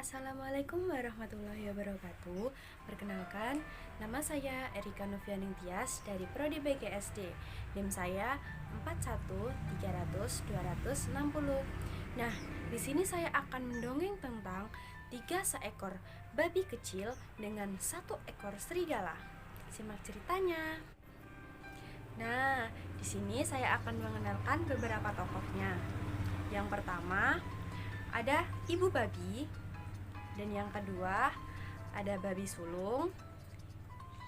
Assalamualaikum warahmatullahi wabarakatuh. Perkenalkan, nama saya Erika Novianing Tias dari Prodi BGSD. NIM saya 41300-260. Nah, di sini saya akan mendongeng tentang 3 seekor babi kecil dengan 1 ekor serigala. Simak ceritanya. Nah, di sini saya akan mengenalkan beberapa tokohnya. Yang pertama, ada ibu babi. Dan yang kedua, ada babi sulung.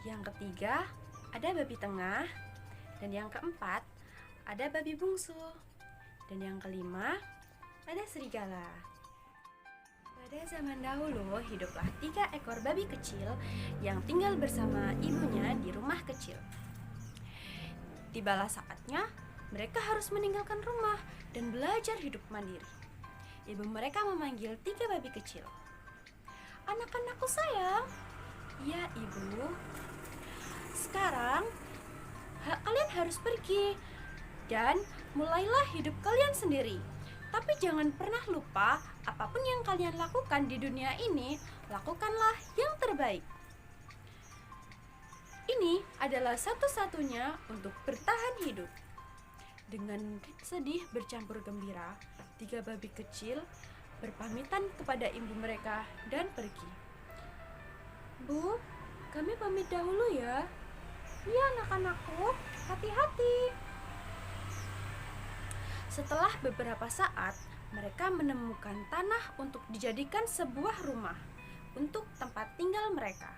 Yang ketiga, ada babi tengah. Dan yang keempat, ada babi bungsu. Dan yang kelima, ada serigala. Pada zaman dahulu, hiduplah 3 ekor babi kecil yang tinggal bersama ibunya di rumah kecil. Tibalah saatnya, mereka harus meninggalkan rumah dan belajar hidup mandiri. Ibu mereka memanggil 3 babi kecil. "Anak-anakku sayang." "Ya, Ibu." "Sekarang kalian harus pergi dan mulailah hidup kalian sendiri. Tapi jangan pernah lupa, apapun yang kalian lakukan di dunia ini, lakukanlah yang terbaik. Ini adalah satu-satunya untuk bertahan hidup." Dengan sedih bercampur gembira, 3 babi kecil berpamitan kepada ibu mereka dan pergi. "Bu, kami pamit dahulu ya." "Iya anak-anakku, hati-hati." Setelah beberapa saat, mereka menemukan tanah untuk dijadikan sebuah rumah untuk tempat tinggal mereka.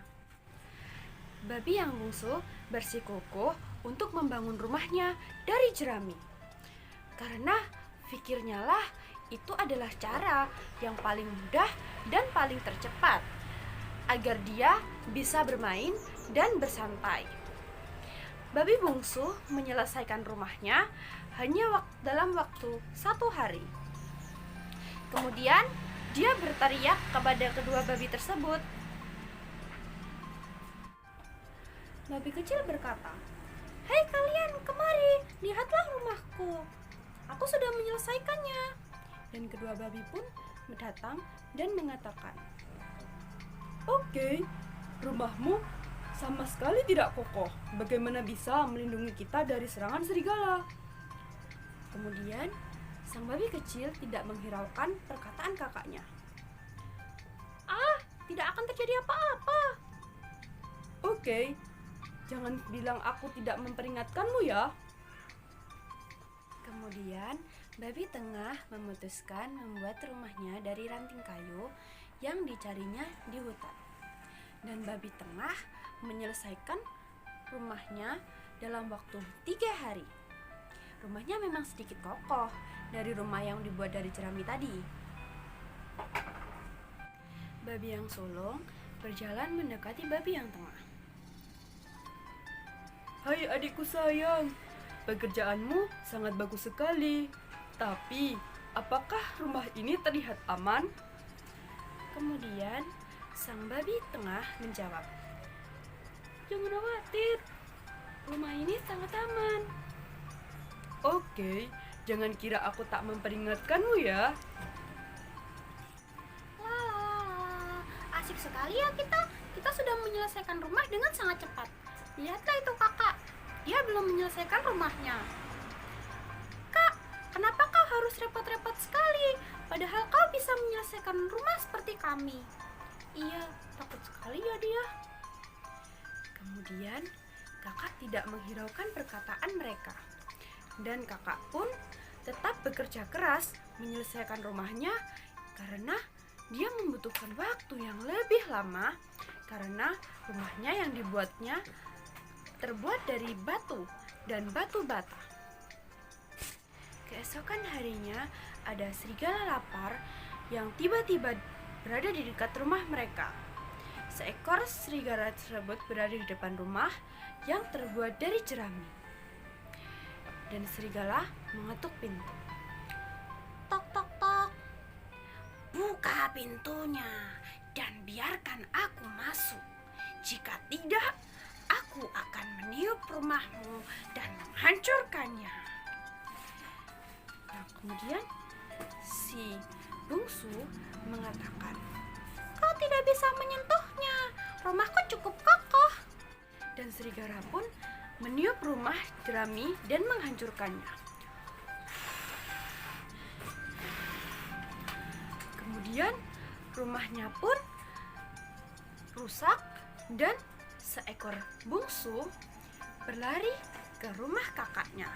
Babi yang bungsu bersikukuh untuk membangun rumahnya dari jerami. Karena pikirnya lah, itu adalah cara yang paling mudah dan paling tercepat agar dia bisa bermain dan bersantai. Babi bungsu menyelesaikan rumahnya hanya dalam waktu 1 hari. Kemudian dia berteriak kepada kedua babi tersebut. Babi kecil berkata, "Hei kalian, kemari, lihatlah rumahku. Aku sudah menyelesaikannya." Dan kedua babi pun datang dan mengatakan, "Oke, rumahmu sama sekali tidak kokoh. Bagaimana bisa melindungi kita dari serangan serigala?" Kemudian sang babi kecil tidak menghiraukan perkataan kakaknya. "Tidak akan terjadi apa-apa." "Oke, jangan bilang aku tidak memperingatkanmu ya." Kemudian babi tengah memutuskan membuat rumahnya dari ranting kayu yang dicarinya di hutan. Dan babi tengah menyelesaikan rumahnya dalam waktu 3 hari. Rumahnya memang sedikit kokoh dari rumah yang dibuat dari jerami tadi. Babi yang sulung berjalan mendekati babi yang tengah. "Hai adikku sayang, pekerjaanmu sangat bagus sekali. Tapi, apakah rumah ini terlihat aman?" Kemudian sang babi tengah menjawab, "Jangan khawatir, rumah ini sangat aman." "Oke, jangan kira aku tak memperingatkanmu ya." Asik sekali ya kita sudah menyelesaikan rumah dengan sangat cepat. Lihatlah itu kakak, dia belum menyelesaikan rumahnya. "Kak, kenapa kau harus repot-repot sekali? Padahal kau bisa menyelesaikan rumah seperti kami." "Iya, takut sekali ya dia." Kemudian kakak tidak menghiraukan perkataan mereka. Dan kakak pun tetap bekerja keras menyelesaikan rumahnya karena dia membutuhkan waktu yang lebih lama karena rumahnya yang dibuatnya terbuat dari batu dan batu bata. Keesokan harinya ada serigala lapar yang tiba-tiba berada di dekat rumah mereka. Seekor serigala tersebut berada di depan rumah yang terbuat dari jerami. Dan serigala mengetuk pintu. "Tok tok tok. Buka pintunya dan biarkan aku masuk. Jika tidak, aku akan meniup rumahmu dan menghancurkannya." Nah, kemudian si bungsu mengatakan, bisa menyentuhnya. Rumahku cukup kokoh. Dan serigala pun meniup rumah jerami dan menghancurkannya. Kemudian rumahnya pun rusak dan seekor bungsu berlari ke rumah kakaknya.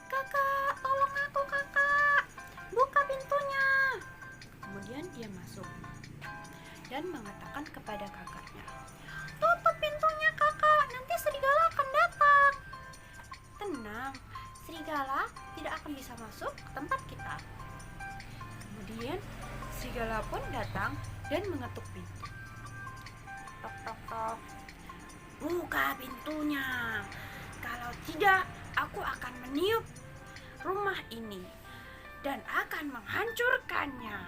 Kakak, tolong aku kakak. Buka pintunya. Kemudian dia masuk dan mengatakan kepada kakaknya, Tutup pintunya kakak, nanti serigala akan datang. tenang, Serigala tidak akan bisa masuk ke tempat kita. kemudian serigala pun datang dan mengetuk pintu. Tok tok tok. Buka pintunya. Kalau tidak, aku akan meniup rumah ini dan akan menghancurkannya.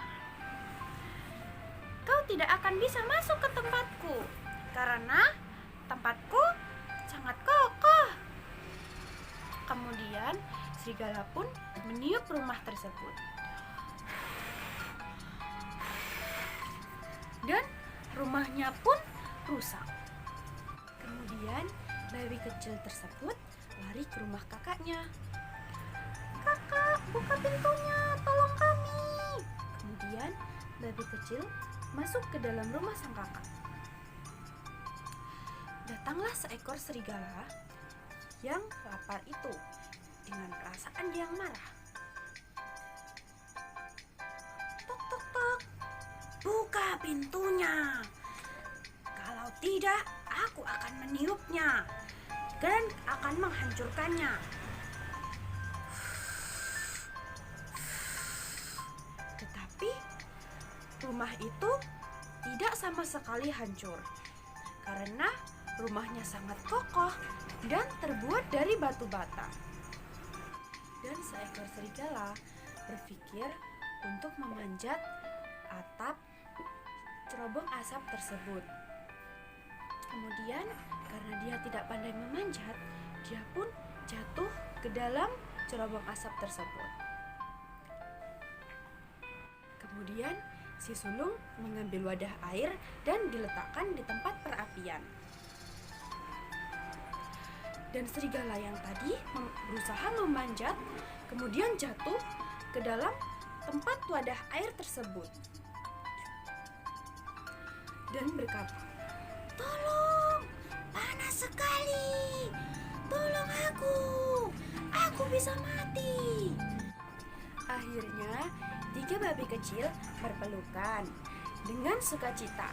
Kau tidak akan bisa masuk ke tempatku karena tempatku sangat kokoh. Kemudian serigala pun meniup rumah tersebut. Dan rumahnya pun rusak. Kemudian babi kecil tersebut lari ke rumah kakaknya. Kakak, buka pintunya, tolong kami. Kemudian babi kecil masuk ke dalam rumah sang kakak. Datanglah seekor serigala yang lapar itu dengan perasaan yang marah. Tok tok tok. Buka pintunya. Kalau tidak, aku akan meniupnya dan akan menghancurkannya. Tetapi rumah itu tidak sama sekali hancur karena rumahnya sangat kokoh dan terbuat dari batu bata. Dan seekor serigala berpikir untuk memanjat atap cerobong asap tersebut. Kemudian karena dia tidak pandai memanjat, dia pun jatuh ke dalam cerobong asap tersebut. Kemudian si sulung mengambil wadah air dan diletakkan di tempat perapian. Dan serigala yang tadi berusaha memanjat, kemudian jatuh ke dalam tempat wadah air tersebut dan berkata, "Tolong, panas sekali. Tolong aku bisa mati." Akhirnya 3 babi kecil berpelukan dengan sukacita.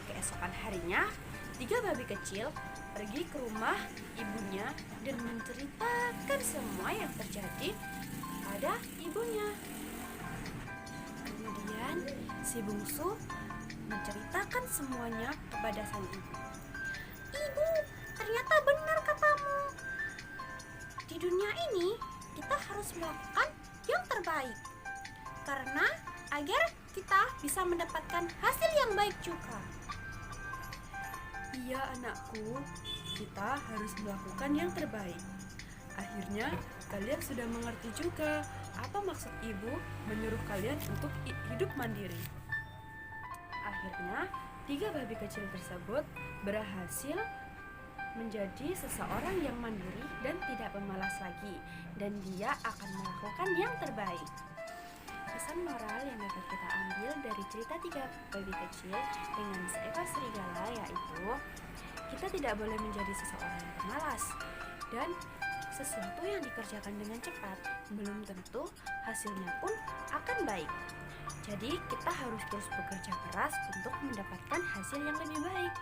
Keesokan harinya 3 babi kecil pergi ke rumah ibunya dan menceritakan semua yang terjadi pada ibunya. Kemudian si bungsu menceritakan semuanya kepada sang ibu. Ibu, ternyata benar katamu. Di dunia ini kita harus melakukan yang terbaik. Karena agar kita bisa mendapatkan hasil yang baik juga. Iya anakku, kita harus melakukan yang terbaik. Akhirnya kalian sudah mengerti juga apa maksud ibu menyuruh kalian untuk hidup mandiri. Akhirnya 3 babi kecil tersebut berhasil menjadi seseorang yang mandiri dan tidak pemalas lagi, dan dia akan melakukan yang terbaik. Pesan moral yang dapat kita ambil dari cerita 3 babi kecil dengan seekor serigala yaitu kita tidak boleh menjadi seseorang yang pemalas, dan sesuatu yang dikerjakan dengan cepat belum tentu hasilnya pun akan baik. Jadi kita harus terus bekerja keras untuk mendapatkan hasil yang lebih baik.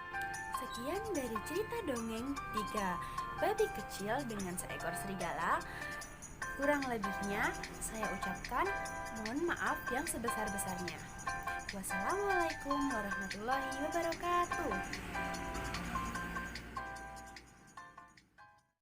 Sekian dari cerita dongeng 3 babi kecil dengan seekor serigala. Kurang lebihnya saya ucapkan mohon maaf yang sebesar-besarnya. Wassalamualaikum warahmatullahi wabarakatuh.